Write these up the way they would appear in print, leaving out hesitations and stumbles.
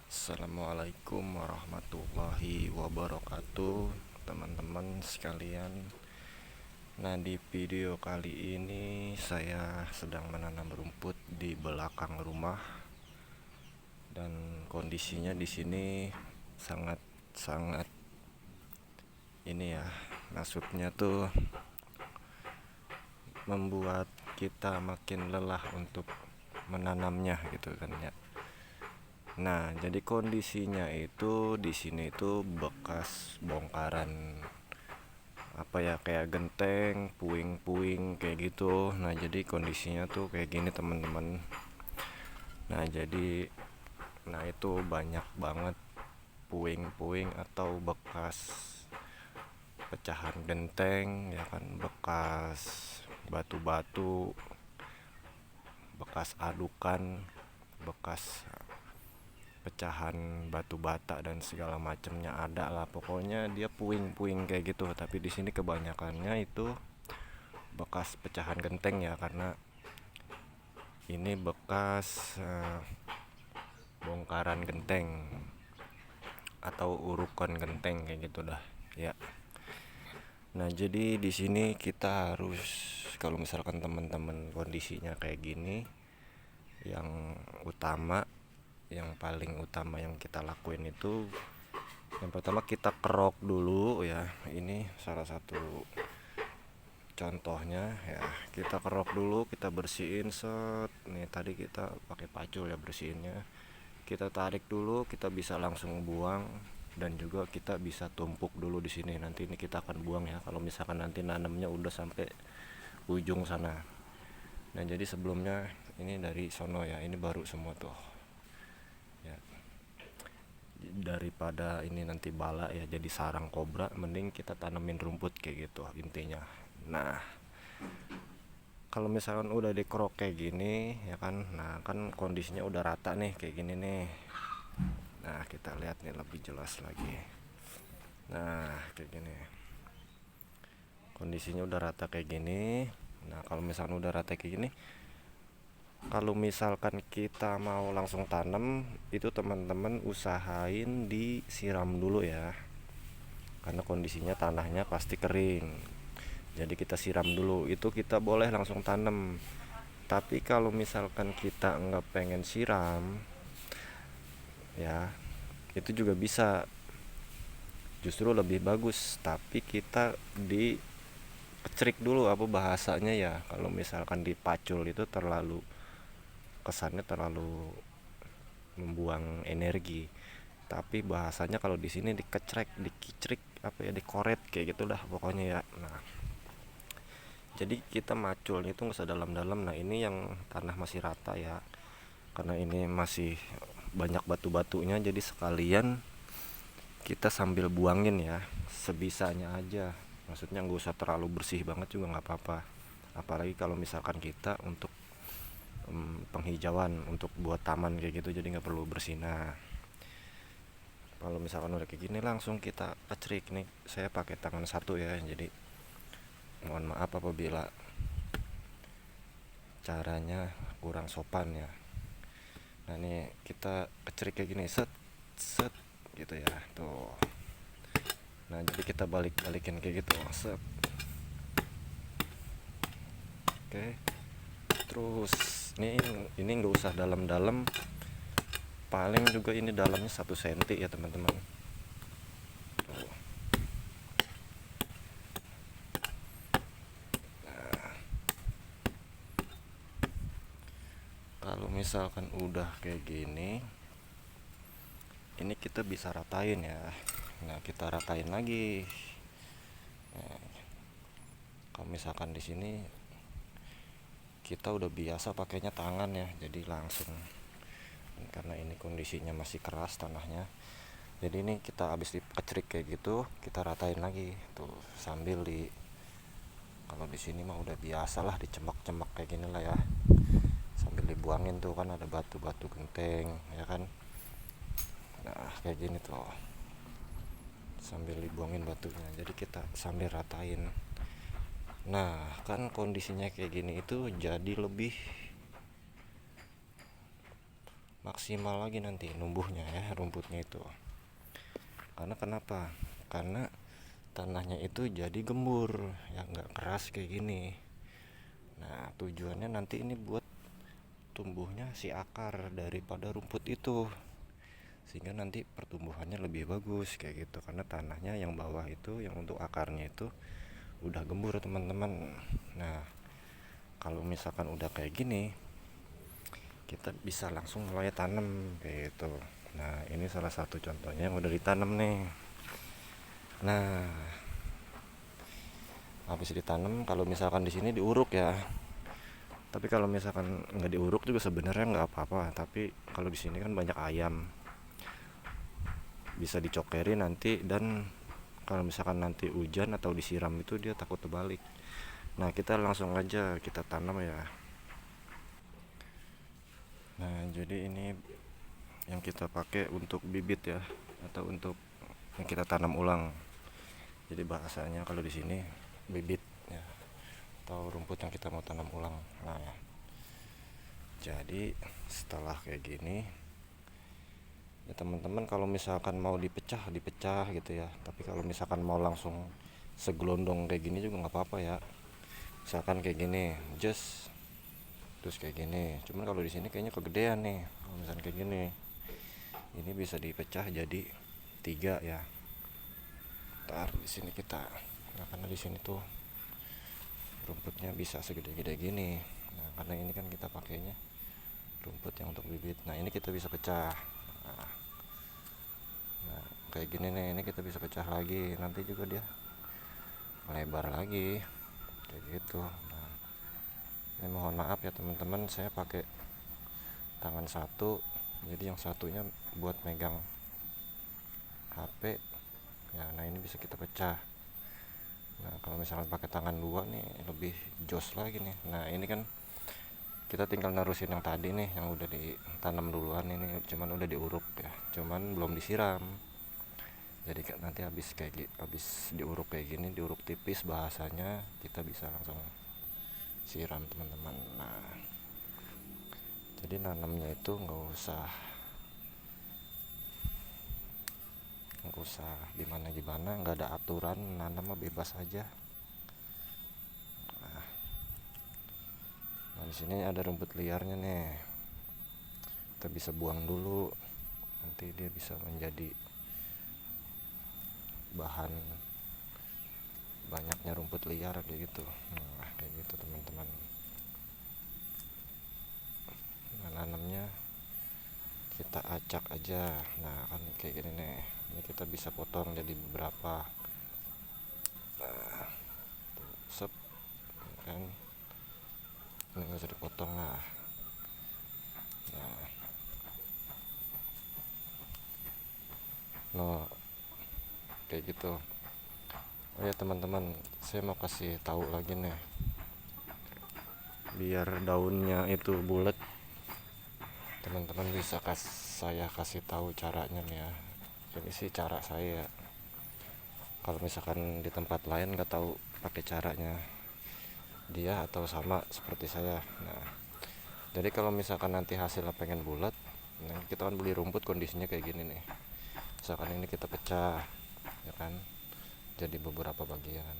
Assalamualaikum warahmatullahi wabarakatuh, teman-teman sekalian. Nah, di video kali ini saya sedang menanam rumput di belakang rumah, dan kondisinya di sini sangat-sangat ini ya, maksudnya tuh membuat kita makin lelah untuk menanamnya gitu kan ya. Nah, jadi kondisinya itu di sini itu bekas bongkaran apa ya, kayak genteng, puing-puing kayak gitu. Nah, jadi kondisinya tuh kayak gini, teman-teman. Nah, jadi itu banyak banget puing-puing atau bekas pecahan genteng ya kan, bekas batu-batu, bekas adukan, bekas pecahan batu bata dan segala macamnya ada lah, pokoknya dia puing-puing kayak gitu. Tapi di sini kebanyakannya itu bekas pecahan genteng ya, karena ini bekas bongkaran genteng atau urukan genteng kayak gitu dah ya. Nah, jadi di sini kita harus, kalau misalkan teman-teman kondisinya kayak gini, yang utama, yang paling utama yang kita lakuin itu yang pertama kita kerok dulu ya. Ini salah satu contohnya ya. Kita kerok dulu, kita bersihin set. Nih tadi kita pakai pacul ya bersihinnya. Kita tarik dulu, kita bisa langsung buang, dan juga kita bisa tumpuk dulu di sini. Nanti ini kita akan buang ya kalau misalkan nanti nanamnya udah sampai ujung sana. Nah, jadi sebelumnya ini dari sono ya, ini baru semua tuh ya. Daripada ini nanti bala ya jadi sarang kobra, mending kita tanemin rumput kayak gitu intinya. Nah, kalau misalkan udah dikerok kayak gini ya kan, nah kan kondisinya udah rata nih kayak gini nih. Nah, kita lihat nih lebih jelas lagi. Nah, kayak gini kondisinya udah rata kayak gini. Nah, kalau misalkan udah rata kayak gini, kalau misalkan kita mau langsung tanam itu teman-teman usahain disiram dulu ya, karena kondisinya tanahnya pasti kering. Jadi kita siram dulu, itu kita boleh langsung tanam. Tapi kalau misalkan kita nggak pengen siram ya, itu juga bisa, justru lebih bagus. Tapi kita di kecrik dulu, apa bahasanya ya, kalau misalkan dipacul itu terlalu, kesannya terlalu membuang energi. Tapi bahasanya kalau di sini dikecrek, dikicrik, apa ya, dikoret kayak gitu dah pokoknya ya. Nah, jadi kita macul itu nggak usah dalam-dalam. Nah, ini yang tanah masih rata ya, karena ini masih banyak batu-batunya, jadi sekalian kita sambil buangin ya, sebisanya aja. Maksudnya nggak usah terlalu bersih banget juga nggak apa-apa, apalagi kalau misalkan kita untuk penghijauan, untuk buat taman kayak gitu, jadi nggak perlu bersih. Nah, kalau misalkan udah kayak gini langsung kita kecrik nih. Saya pakai tangan satu ya, jadi mohon maaf apabila caranya kurang sopan ya. Nah, ini kita kecrik kayak gini, set set gitu ya tuh. Nah, jadi kita balikin kayak gitu, set. Oke, terus ini nggak usah dalam-dalam, paling juga ini dalamnya 1 cm ya teman-teman. Kalau misalkan udah kayak gini, ini kita bisa ratain ya. Nah, kita ratain lagi. Nah, kalau misalkan di sini kita udah biasa pakainya tangan ya, jadi langsung, karena ini kondisinya masih keras tanahnya. Jadi ini kita habis dikecrik kayak gitu, kita ratain lagi tuh sambil kalau di sini mah udah biasa lah dicemak-cemak kayak gini lah ya, sambil dibuangin tuh kan ada batu-batu genteng ya kan. Nah, kayak gini tuh sambil dibuangin batunya, jadi kita sambil ratain. Nah, kan kondisinya kayak gini itu jadi lebih maksimal lagi nanti numbuhnya ya rumputnya itu. Karena kenapa? Karena tanahnya itu jadi gembur ya, nggak keras kayak gini. Nah tujuannya nanti ini buat tumbuhnya si akar daripada rumput itu, sehingga nanti pertumbuhannya lebih bagus kayak gitu. Karena tanahnya yang bawah itu, yang untuk akarnya itu udah gembur teman-teman. Nah kalau misalkan udah kayak gini, kita bisa langsung mulai tanam kayak gitu. Nah ini salah satu contohnya yang udah ditanam nih. Nah habis ditanam, kalau misalkan di sini diuruk ya, tapi kalau misalkan nggak diuruk juga sebenarnya nggak apa-apa. Tapi kalau di sini kan banyak ayam, bisa dicokeri nanti. Dan kalau misalkan nanti hujan atau disiram itu dia takut terbalik. Nah kita langsung aja kita tanam ya. Nah jadi ini yang kita pakai untuk bibit ya, atau untuk yang kita tanam ulang. Jadi bahasanya kalau di sini bibit ya, atau rumput yang kita mau tanam ulang. Nah ya, jadi setelah kayak gini ya teman-teman, kalau misalkan mau dipecah dipecah gitu ya. Tapi kalau misalkan mau langsung segelondong kayak gini juga nggak apa-apa ya. Misalkan kayak gini, just terus kayak gini. Cuman kalau di sini kayaknya kegedean nih. Kalau misalkan kayak gini, ini bisa dipecah jadi 3 ya. Ntar di sini kita, nah karena di sini tuh rumputnya bisa segede-gede gini. Nah karena ini kan kita pakainya rumput yang untuk bibit. Nah ini kita bisa pecah. Nah kayak gini nih, ini kita bisa pecah lagi. Nanti juga dia melebar lagi kayak gitu. Nah ini mohon maaf ya teman-teman, saya pakai tangan satu, jadi yang satunya buat megang HP ya. Nah ini bisa kita pecah. Nah kalau misalkan pakai tangan dua nih lebih jos lagi nih. Nah ini kan kita tinggal narusin yang tadi nih, yang udah ditanam duluan. Ini cuman udah diuruk ya, cuman belum disiram. Jadi nanti habis diuruk kayak gini, diuruk tipis bahasanya, kita bisa langsung siram teman-teman. Nah jadi nanamnya itu nggak usah gimana, nggak ada aturan, nanam mah bebas aja. Nah di sini ada rumput liarnya nih, kita bisa buang dulu, nanti dia bisa menjadi bahan banyaknya rumput liar kayak gitu. Nah kayak gitu teman-teman. Nah nanamnya kita acak aja. Nah kan kayak gini nih, ini kita bisa potong jadi beberapa. Nah sep kan, ini nggak usah dipotong lah. Nah no kayak gitu. Oh ya teman-teman, saya mau kasih tahu lagi nih, biar daunnya itu bulat, teman-teman bisa saya kasih tahu caranya nih ya. Ini sih cara saya. Kalau misalkan di tempat lain nggak tahu pakai caranya dia atau sama seperti saya. Nah jadi kalau misalkan nanti hasilnya pengen bulat, nah kita kan beli rumput kondisinya kayak gini nih. Misalkan ini kita pecah ya kan, jadi beberapa bagian.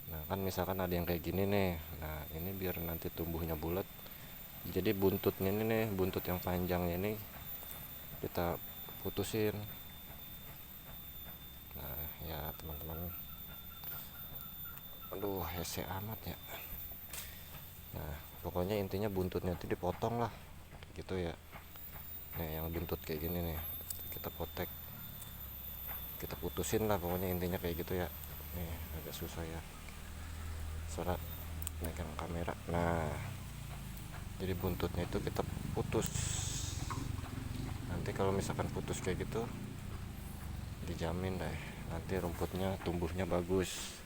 Nah kan misalkan ada yang kayak gini nih. Nah ini biar nanti tumbuhnya bulat, jadi buntutnya ini nih, buntut yang panjangnya ini kita putusin. Nah ya teman-teman, aduh hese amat ya. Nah pokoknya intinya buntutnya itu dipotong lah gitu ya. Nah yang buntut kayak gini nih kita potek, kita putusin lah, pokoknya intinya kayak gitu ya. Nih agak susah ya soalnya megang kamera. Nah jadi buntutnya itu kita putus. Nanti kalau misalkan putus kayak gitu, dijamin deh nanti rumputnya tumbuhnya bagus,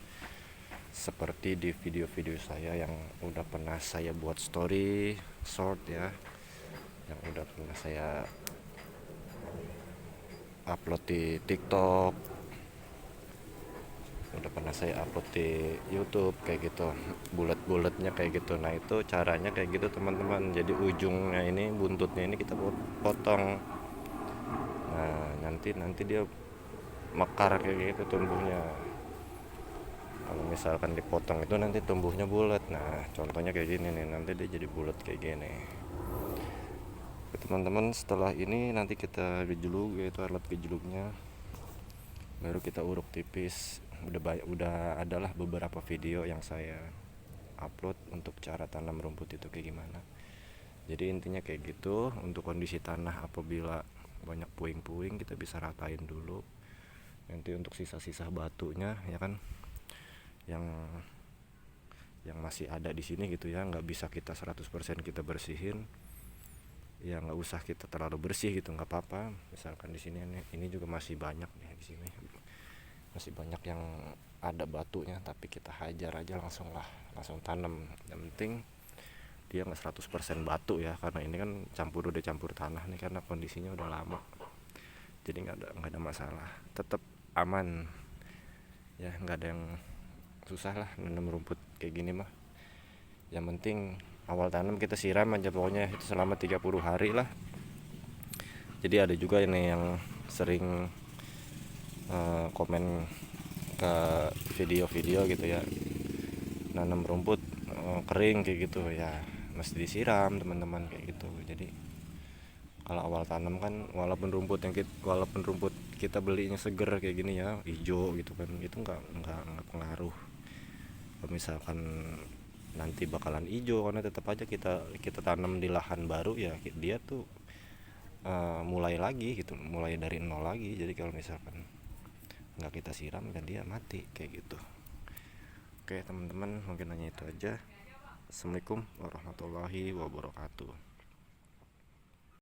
seperti di video-video saya yang udah pernah saya buat story short ya, yang udah pernah saya upload di TikTok. udah pernah saya upload di YouTube kayak gitu, bulat-bulatnya kayak gitu. Nah itu caranya kayak gitu teman-teman, jadi ujungnya ini, buntutnya ini kita potong. Nah nanti nanti dia mekar kayak gitu tumbuhnya. Kalau misalkan dipotong itu nanti tumbuhnya bulat. Nah contohnya kayak gini nih, nanti dia jadi bulat kayak gini. Oke, teman-teman, setelah ini nanti kita gejluk, yaitu alat gejluknya, baru kita uruk tipis. Udah adalah beberapa video yang saya upload untuk cara tanam rumput itu kayak gimana. Jadi intinya kayak gitu. Untuk kondisi tanah, apabila banyak puing-puing, kita bisa ratain dulu. Nanti untuk sisa-sisa batunya ya kan, yang masih ada di sini gitu ya, nggak bisa kita 100% kita bersihin, ya nggak usah kita terlalu bersih gitu, nggak apa-apa. Misalkan di sini ini juga masih banyak nih, di sini masih banyak yang ada batunya, tapi kita hajar aja langsung tanam. Yang penting dia nggak 100% batu ya, karena ini kan udah campur tanah nih, karena kondisinya udah lama, jadi nggak ada masalah, tetap aman ya, nggak ada yang susah lah nanam rumput kayak gini mah. Yang penting awal tanam kita siram aja pokoknya, itu selama 30 hari lah. Jadi ada juga ini yang sering komen ke video-video gitu ya, nanam rumput kering kayak gitu ya, mesti disiram teman-teman kayak gitu. Jadi kalau awal tanam kan, walaupun rumput kita belinya seger kayak gini ya, hijau gitu kan, itu nggak pengaruh. Kalau misalkan nanti bakalan hijau, karena tetap aja kita tanam di lahan baru ya, dia tuh mulai lagi gitu, mulai dari nol lagi. Jadi kalau misalkan nggak kita siram dan dia mati kayak gitu. Oke teman-teman, mungkin hanya itu aja. Assalamualaikum warahmatullahi wabarakatuh.